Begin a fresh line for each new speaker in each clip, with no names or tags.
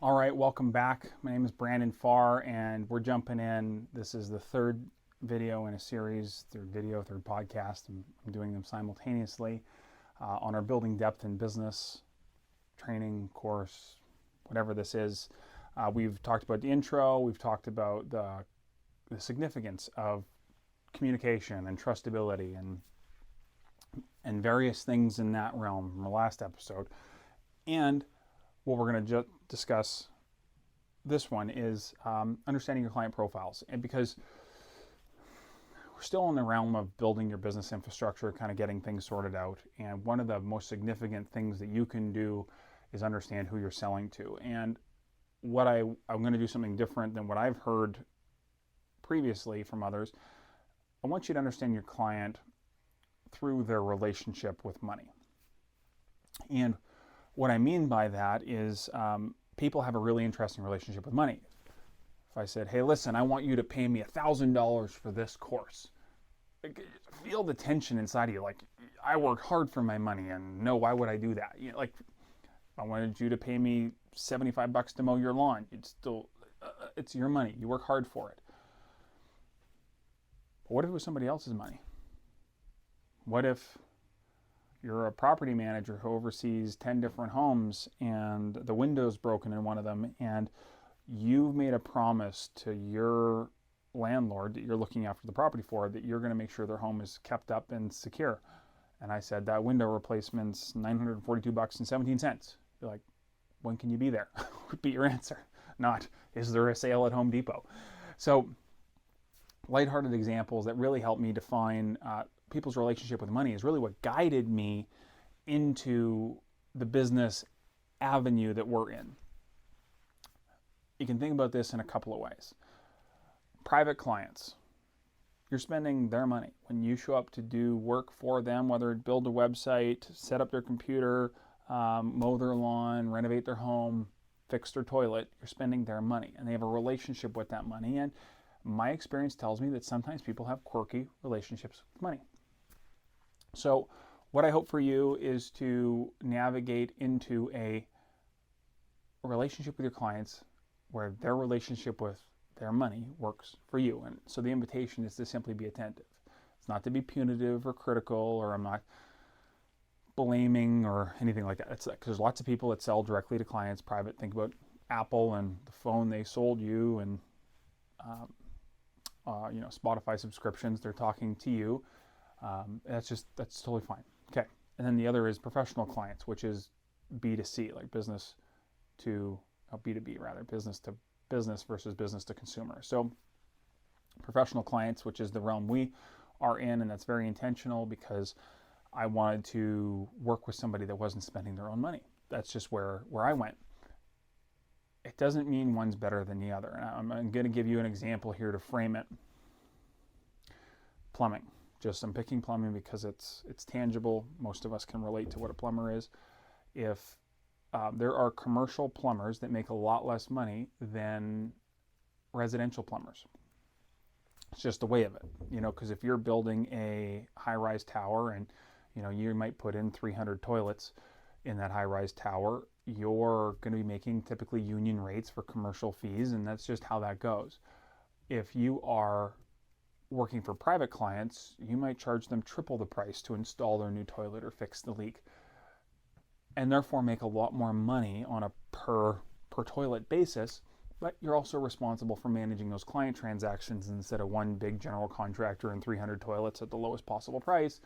All right, welcome back. My name is Brandon Farr, and we're jumping in. This is the third video in a series, third podcast. I'm doing them simultaneously on our Building Depth in Business training course, whatever this is. We've talked about the intro, we've talked about the significance of communication and trustability and various things in that realm from the last episode. And what we're going to discuss this one is understanding your client profiles. And because we're still in the realm of building your business infrastructure, kind of getting things sorted out. And one of the most significant things that you can do is understand who you're selling to. And I'm going to do something different than what I've heard previously from others. I want you to understand your client through their relationship with money. And what I mean by that is people have a really interesting relationship with money. If I said, hey, listen, I want you to pay me $1,000 for this course, feel the tension inside of you. Like, I work hard for my money, and no, why would I do that? Like, if I wanted you to pay me $75 to mow your lawn, it's your money. You work hard for it. But what if it was somebody else's money? What if you're a property manager who oversees 10 different homes and the window's broken in one of them, and you've made a promise to your landlord that you're looking after the property for that you're going to make sure their home is kept up and secure. And I said that window replacement's $942.17. You're like, when can you be there? Would be your answer. Not, is there a sale at Home Depot? So lighthearted examples that really help me define people's relationship with money is really what guided me into the business avenue that we're in. You can think about this in a couple of ways. Private clients, you're spending their money. When you show up to do work for them, whether it build a website, set up their computer, mow their lawn, renovate their home, fix their toilet, you're spending their money. And they have a relationship with that money. And my experience tells me that sometimes people have quirky relationships with money. So what I hope for you is to navigate into a relationship with your clients where their relationship with their money works for you. And so the invitation is to simply be attentive. It's not to be punitive or critical, or I'm not blaming or anything like that. It's because there's lots of people that sell directly to clients, private. Think about Apple and the phone they sold you, and Spotify subscriptions. They're talking to you. That's totally fine. Okay. And then the other is professional clients, which is B2C, like business to B2B rather, business to business versus business to consumer. So professional clients, which is the realm we are in, and that's very intentional because I wanted to work with somebody that wasn't spending their own money. That's just where I went. It doesn't mean one's better than the other. And I'm going to give you an example here to frame it. Plumbing. I'm picking plumbing because it's tangible. Most of us can relate to what a plumber is. If there are commercial plumbers that make a lot less money than residential plumbers. It's just the way of it, because if you're building a high-rise tower and, you might put in 300 toilets in that high-rise tower, you're going to be making typically union rates for commercial fees, and that's just how that goes. If you are working for private clients, you might charge them triple the price to install their new toilet or fix the leak, and therefore make a lot more money on a per toilet basis, but you're also responsible for managing those client transactions instead of one big general contractor and 300 toilets at the lowest possible price.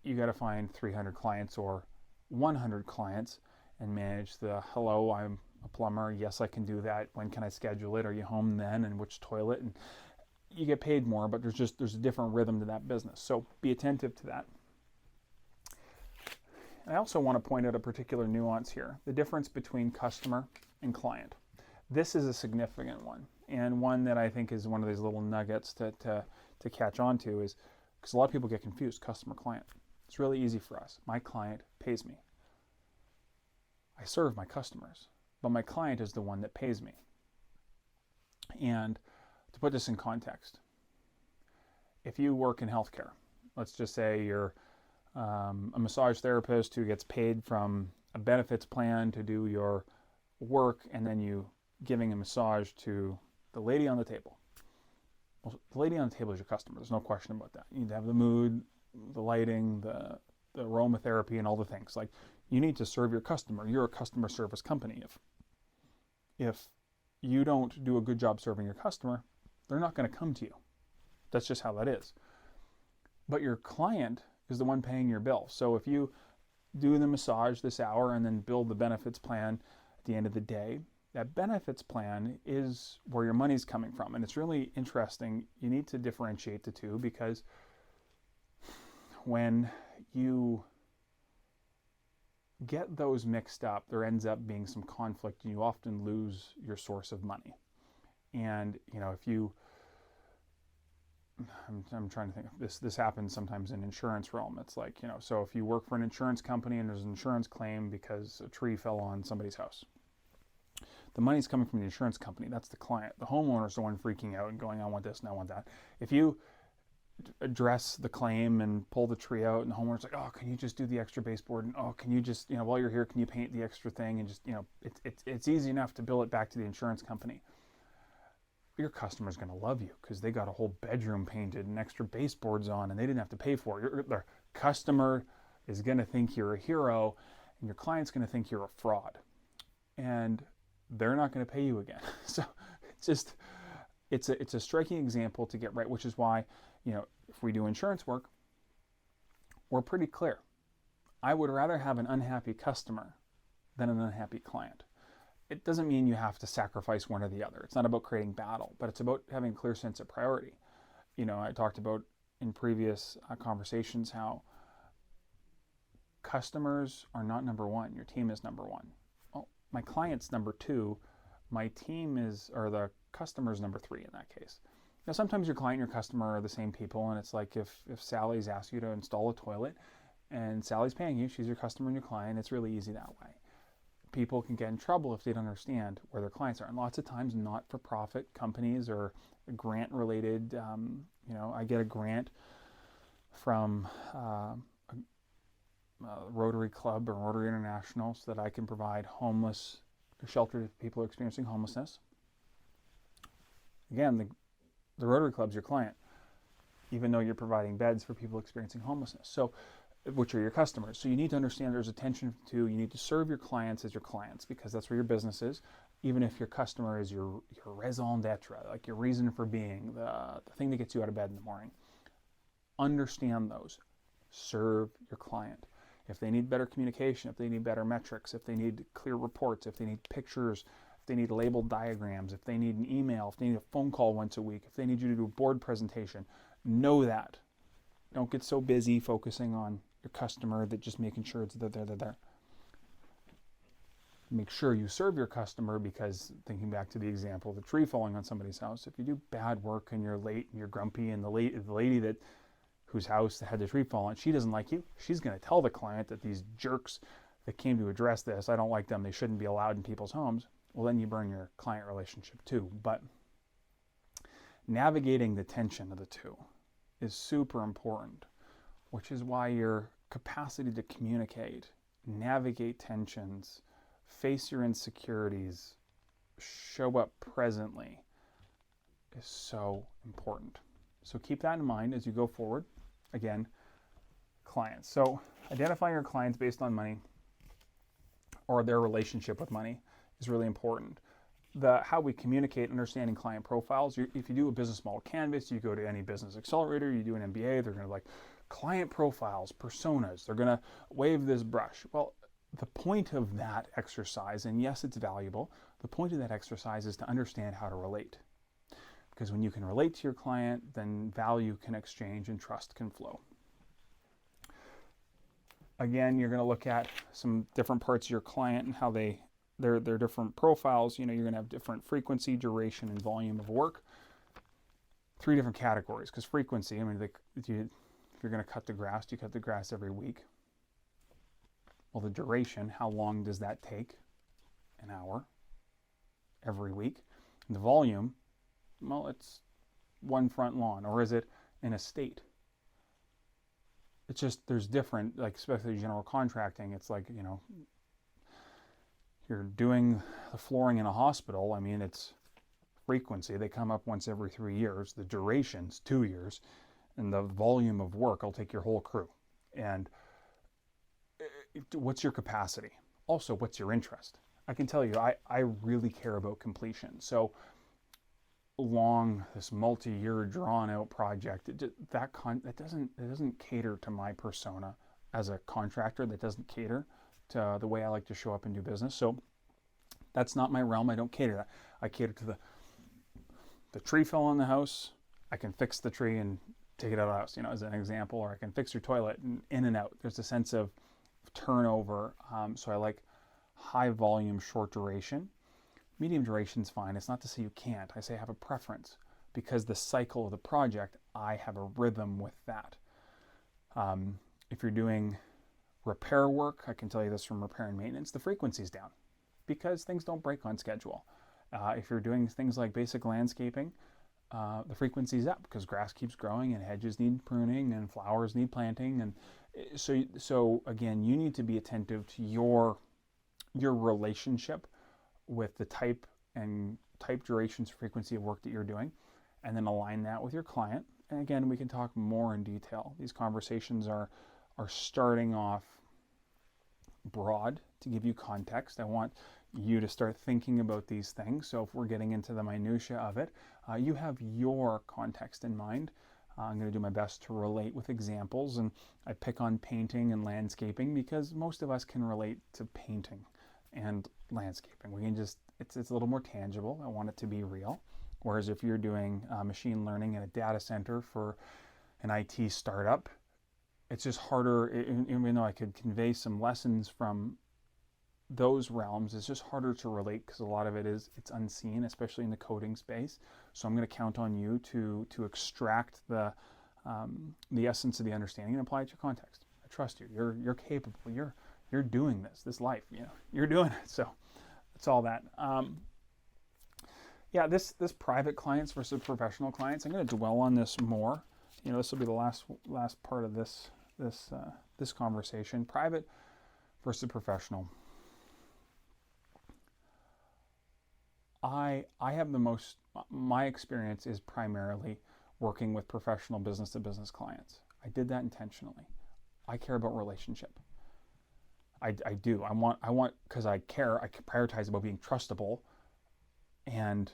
You got to find 300 clients or 100 clients and manage the, hello, I'm a plumber, yes, I can do that, when can I schedule it, are you home then, and which toilet, and you get paid more, but there's a different rhythm to that business. So be attentive to that. I also want to point out a particular nuance here, the difference between customer and client. This is a significant one, and one that I think is one of these little nuggets to catch on to, is because a lot of people get confused, customer-client. It's really easy for us. My client pays me. I serve my customers, but my client is the one that pays me. And to put this in context, if you work in healthcare, let's just say you're a massage therapist who gets paid from a benefits plan to do your work and then you giving a massage to the lady on the table. Well, the lady on the table is your customer. There's no question about that. You need to have the mood, the lighting, the aromatherapy, and all the things. Like, you need to serve your customer. You're a customer service company. If you don't do a good job serving your customer, they're not going to come to you. That's just how that is. But your client is the one paying your bill. So if you do the massage this hour and then build the benefits plan at the end of the day, that benefits plan is where your money's coming from. And it's really interesting. You need to differentiate the two, because when you get those mixed up, there ends up being some conflict and you often lose your source of money. And, if you, I'm trying to think of this happens sometimes in insurance realm. It's like, so if you work for an insurance company and there's an insurance claim because a tree fell on somebody's house, the money's coming from the insurance company. That's the client. The homeowner's the one freaking out and going, I want this and I want that. If you address the claim and pull the tree out and the homeowner's like, oh, can you just do the extra baseboard? And oh, can you just, while you're here, can you paint the extra thing? And just, it's easy enough to bill it back to the insurance company. Your customer's going to love you because they got a whole bedroom painted and extra baseboards on and they didn't have to pay for it. Their customer is going to think you're a hero and your client's going to think you're a fraud. And they're not going to pay you again. So it's a striking example to get right, which is why, if we do insurance work, we're pretty clear. I would rather have an unhappy customer than an unhappy client. It doesn't mean you have to sacrifice one or the other. It's not about creating battle, but it's about having a clear sense of priority. I talked about in previous conversations how customers are not number one. Your team is number one. Well, my client's number two. My team or the customer's number three in that case. Now, sometimes your client and your customer are the same people, and it's like if Sally's asked you to install a toilet and Sally's paying you, she's your customer and your client, it's really easy that way. People can get in trouble if they don't understand where their clients are. And lots of times not-for-profit companies or grant-related, I get a grant from a Rotary Club or Rotary International so that I can provide homeless shelter to people who are experiencing homelessness. Again, the Rotary Club's your client, even though you're providing beds for people experiencing homelessness. So, which are your customers. So you need to understand there's a tension too. You need to serve your clients as your clients because that's where your business is, even if your customer is your raison d'etre, like your reason for being, the thing that gets you out of bed in the morning. Understand those. Serve your client. If they need better communication, if they need better metrics, if they need clear reports, if they need pictures, if they need labeled diagrams, if they need an email, if they need a phone call once a week, if they need you to do a board presentation, know that. Don't get so busy focusing on your customer that just making sure that they're there. Make sure you serve your customer because, thinking back to the example of the tree falling on somebody's house, if you do bad work and you're late and you're grumpy and the lady whose house had the tree fall on, she doesn't like you, she's going to tell the client that these jerks that came to address this, I don't like them, they shouldn't be allowed in people's homes. Well, then you burn your client relationship too. But navigating the tension of the two is super important, which is why your capacity to communicate, navigate tensions, face your insecurities, show up presently is so important. So keep that in mind as you go forward. Again, clients. So identifying your clients based on money or their relationship with money is really important. How we communicate, understanding client profiles. If you do a business model canvas, you go to any business accelerator, you do an MBA, they're going to client profiles, personas. They're going to wave this brush. Well, the point of that exercise, and yes, it's valuable, the point of that exercise is to understand how to relate. Because when you can relate to your client, then value can exchange and trust can flow. Again, you're going to look at some different parts of your client and how their different profiles. You're going to have different frequency, duration, and volume of work. 3 different categories, because frequency, if you're going to cut the grass, do you cut the grass every week? Well, the duration, how long does that take? An hour every week. And the volume, well, it's one front lawn, or is it an estate? It's just, there's different, especially general contracting, it's you're doing the flooring in a hospital, I mean, it's frequency. They come up once every 3 years. The duration's 2 years, and the volume of work will take your whole crew. And what's your capacity? Also, what's your interest? I can tell you, I really care about completion. So long, this multi-year drawn-out project, that doesn't cater to my persona as a contractor. That doesn't cater to the way I like to show up and do business. So that's not my realm. I don't cater to that. I cater to the tree fell in the house. I can fix the tree and take it out of the house, as an example, or I can fix your toilet and in and out. There's a sense of turnover. So I like high volume, short duration. Medium duration is fine. It's not to say you can't. I say I have a preference because the cycle of the project, I have a rhythm with that. If you're doing repair work, I can tell you this from repair and maintenance, the frequency's down because things don't break on schedule. If you're doing things like basic landscaping, the frequency's up because grass keeps growing and hedges need pruning and flowers need planting. And so again, you need to be attentive to your relationship with the type durations, frequency of work that you're doing, and then align that with your client. And again, we can talk more in detail. These conversations are starting off broad to give you context. I want you to start thinking about these things. So if we're getting into the minutia of it, you have your context in mind. I'm going to do my best to relate with examples, and I pick on painting and landscaping because most of us can relate to painting and landscaping. We can just, it's a little more tangible. I want it to be real. Whereas if you're doing machine learning in a data center for an IT startup, it's just harder, even though I could convey some lessons from those realms, it's just harder to relate because a lot of it's unseen, especially in the coding space. So I'm going to count on you to extract the essence of the understanding and apply it to your context. I trust you. You're capable. You're doing this life. You're doing it. So it's all that. Yeah, this private clients versus professional clients. I'm going to dwell on this more. This will be the last part of this conversation. Private versus professional. I have my experience is primarily working with professional business to business clients. I did that intentionally. I care about relationship. I do. I want because I care. I prioritize about being trustable, and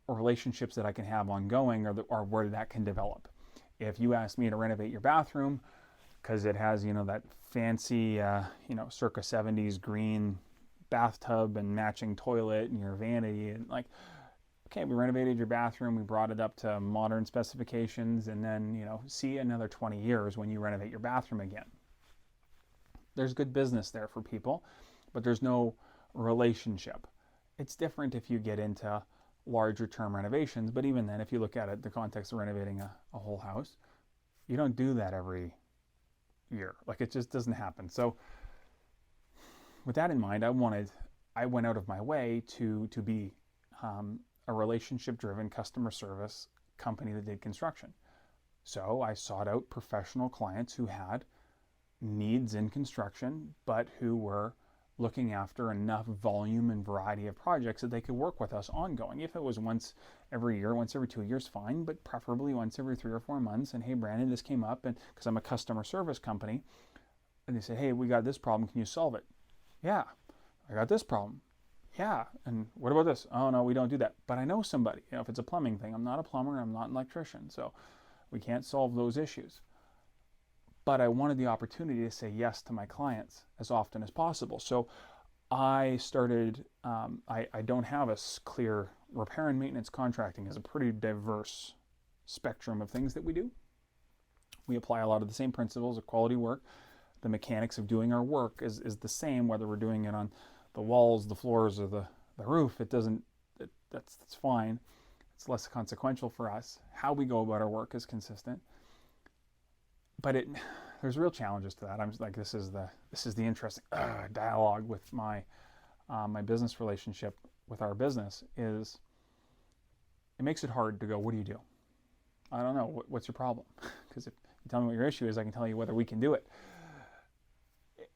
relationships that I can have ongoing are where that can develop. If you ask me to renovate your bathroom because it has that fancy circa 70s green bathtub and matching toilet and your vanity, and okay, we renovated your bathroom, we brought it up to modern specifications, and then see another 20 years when you renovate your bathroom again. There's good business there for people, but there's no relationship. It's different if you get into larger term renovations, but even then, if you look at it, the context of renovating a whole house, you don't do that every year. It just doesn't happen. So with that in mind, I went out of my way to be a relationship-driven customer service company that did construction. So I sought out professional clients who had needs in construction, but who were looking after enough volume and variety of projects that they could work with us ongoing. If it was once every year, once every 2 years, fine, but preferably once every 3 or 4 months. And hey, Brandon, this came up, and because I'm a customer service company, and they say, hey, we got this problem, can you solve it? Yeah. I got this problem. Yeah. And what about this? Oh no, we don't do that. But I know somebody. If it's a plumbing thing, I'm not a plumber, I'm not an electrician, so we can't solve those issues. But I wanted the opportunity to say yes to my clients as often as possible. So I started, I don't have a clear repair and maintenance. Contracting is a pretty diverse spectrum of things that we do. We apply a lot of the same principles of quality work. The mechanics of doing our work is the same, whether we're doing it on the walls, the floors, or the roof. That's fine. It's less consequential for us. How we go about our work is consistent. But there's real challenges to that. I'm just this is the interesting dialogue with my business relationship with our business is it makes it hard to go, what do you do? I don't know. What's your problem? Because if you tell me what your issue is, I can tell you whether we can do it.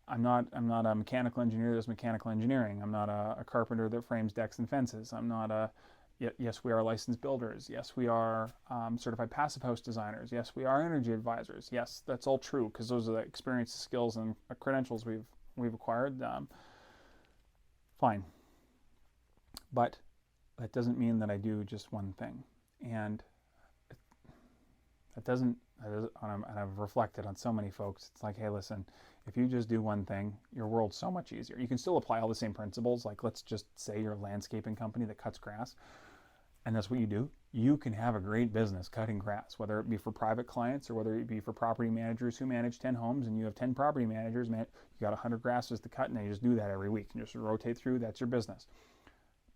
I'm not a mechanical engineer that does mechanical engineering. I'm not a carpenter that frames decks and fences. I'm not a yes, we are licensed builders. Yes, we are certified passive house designers. Yes, we are energy advisors. Yes, that's all true because those are the experience, skills, and credentials we've acquired. Fine, but that doesn't mean that I do just one thing, and that doesn't. And I've reflected on so many folks. It's like, hey, listen, if you just do one thing, your world's so much easier. You can still apply all the same principles. Like, let's just say you're a landscaping company that cuts grass, and that's what you do. You can have a great business cutting grass, whether it be for private clients or whether it be for property managers who manage 10 homes, and you have 10 property managers, you got 100 grasses to cut, and you just do that every week and just rotate through. That's your business.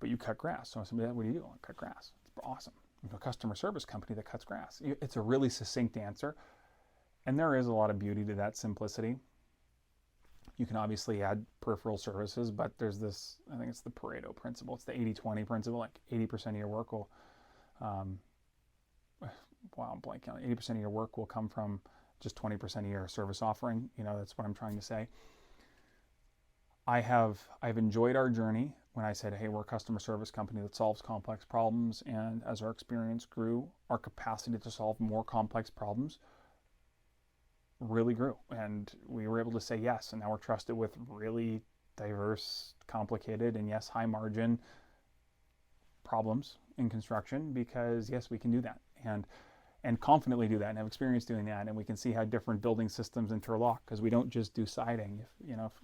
But you cut grass. So somebody, what do you do? I cut grass. It's awesome. You have a customer service company that cuts grass. It's a really succinct answer. And there is a lot of beauty to that simplicity. You can obviously add peripheral services, but there's this, I think it's the Pareto principle. It's the 80-20 principle. Like 80% of your work will, I'm blanking on 80% of your work will come from just 20% of your service offering. That's what I'm trying to say. I've enjoyed our journey when I said, hey, we're a customer service company that solves complex problems. And as our experience grew, our capacity to solve more complex problems really grew. And we were able to say yes. And now we're trusted with really diverse, complicated, and yes, high margin problems in construction because yes, we can do that. And confidently do that and have experience doing that, and we can see how different building systems interlock because we don't just do siding.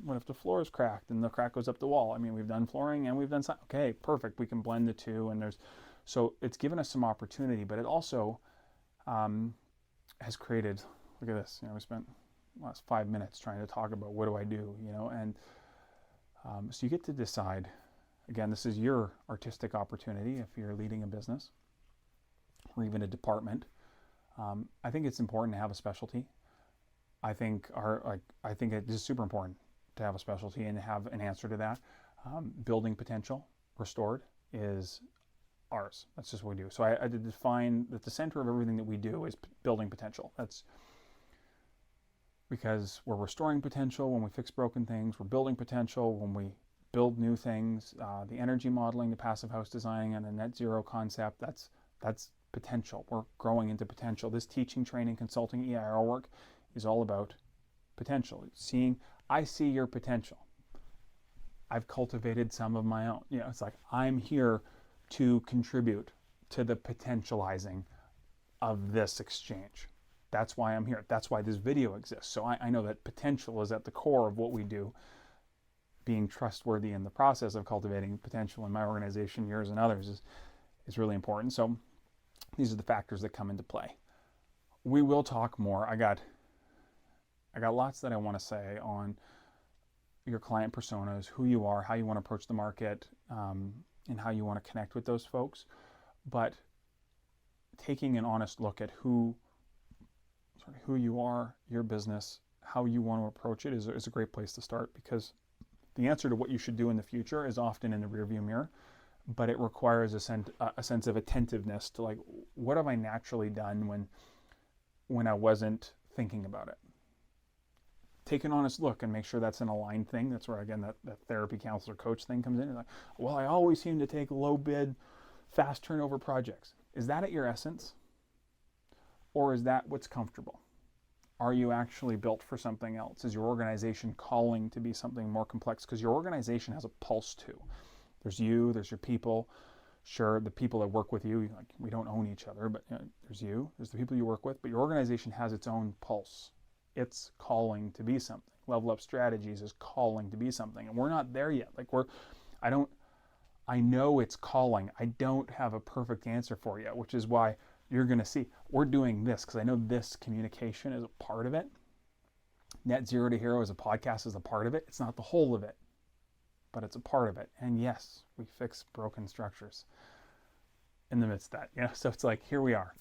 What if the floor is cracked and the crack goes up the wall? I mean, we've done flooring and we've done siding. Okay, perfect. We can blend the two, and so it's given us some opportunity, but it also has created. Look at this. We spent the last 5 minutes trying to talk about what do I do, and so you get to decide. Again, this is your artistic opportunity if you're leading a business or even a department. I think it's important to have a specialty. I think it is super important to have a specialty and have an answer to that. Building potential restored is ours. That's just what we do. So I did define that the center of everything that we do is building potential. That's because we're restoring potential when we fix broken things. We're building potential when we build new things. The energy modeling, the passive house designing, and the net zero concept. That's potential. We're growing into potential. This teaching, training, consulting, EIR work is all about potential. I see your potential. I've cultivated some of my own. It's like I'm here to contribute to the potentializing of this exchange. That's why I'm here. That's why this video exists. So I know that potential is at the core of what we do. Being trustworthy in the process of cultivating potential in my organization, yours and others, is really important. So these are the factors that come into play. We will talk more. I got lots that I want to say on your client personas, who you are, how you want to approach the market, and how you want to connect with those folks. But taking an honest look at who you are, your business, how you want to approach it is a great place to start, because the answer to what you should do in the future is often in the rearview mirror. But it requires a sense of attentiveness to, like, what have I naturally done when I wasn't thinking about it? Take an honest look and make sure that's an aligned thing. That's where, again, that therapy counselor coach thing comes in. It's like, well, I always seem to take low bid, fast turnover projects. Is that at your essence? Or is that what's comfortable? Are you actually built for something else? Is your organization calling to be something more complex? Because your organization has a pulse too. There's you, there's your people. Sure, the people that work with you, like, we don't own each other, but there's you, there's the people you work with, but your organization has its own pulse. It's calling to be something. Level Up Strategies is calling to be something, and we're not there yet. I know it's calling. I don't have a perfect answer for you, which is why you're going to see we're doing this, because I know this communication is a part of it. Net Zero to Hero as a podcast is a part of it. It's not the whole of it, but it's a part of it. And yes, we fix broken structures in the midst of that. So it's like, here we are.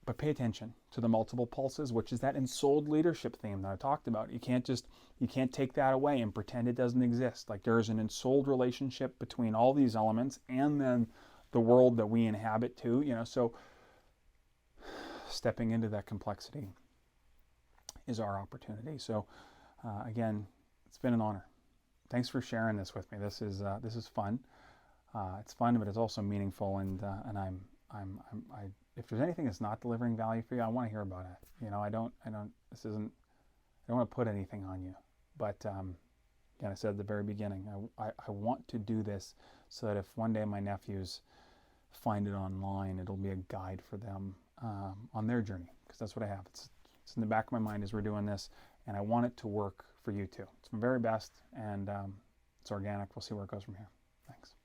But pay attention to the multiple pulses, which is that ensouled leadership theme that I talked about. You can't take that away and pretend it doesn't exist. Like, there is an ensouled relationship between all these elements and then the world that we inhabit too. So stepping into that complexity is our opportunity. So Again, it's been an honor. Thanks for sharing this with me. This is fun. It's fun, but it's also meaningful, and I if there's anything that's not delivering value for you, I want to hear about it. You know, I don't this isn't I don't want to put anything on you, but again, I said at the very beginning, I want to do this so that if one day my nephews find it online, it'll be a guide for them on their journey, because that's what I have. It's in the back of my mind as we're doing this, and I want it to work for you too. It's my very best, and it's organic. We'll see where it goes from here. Thanks.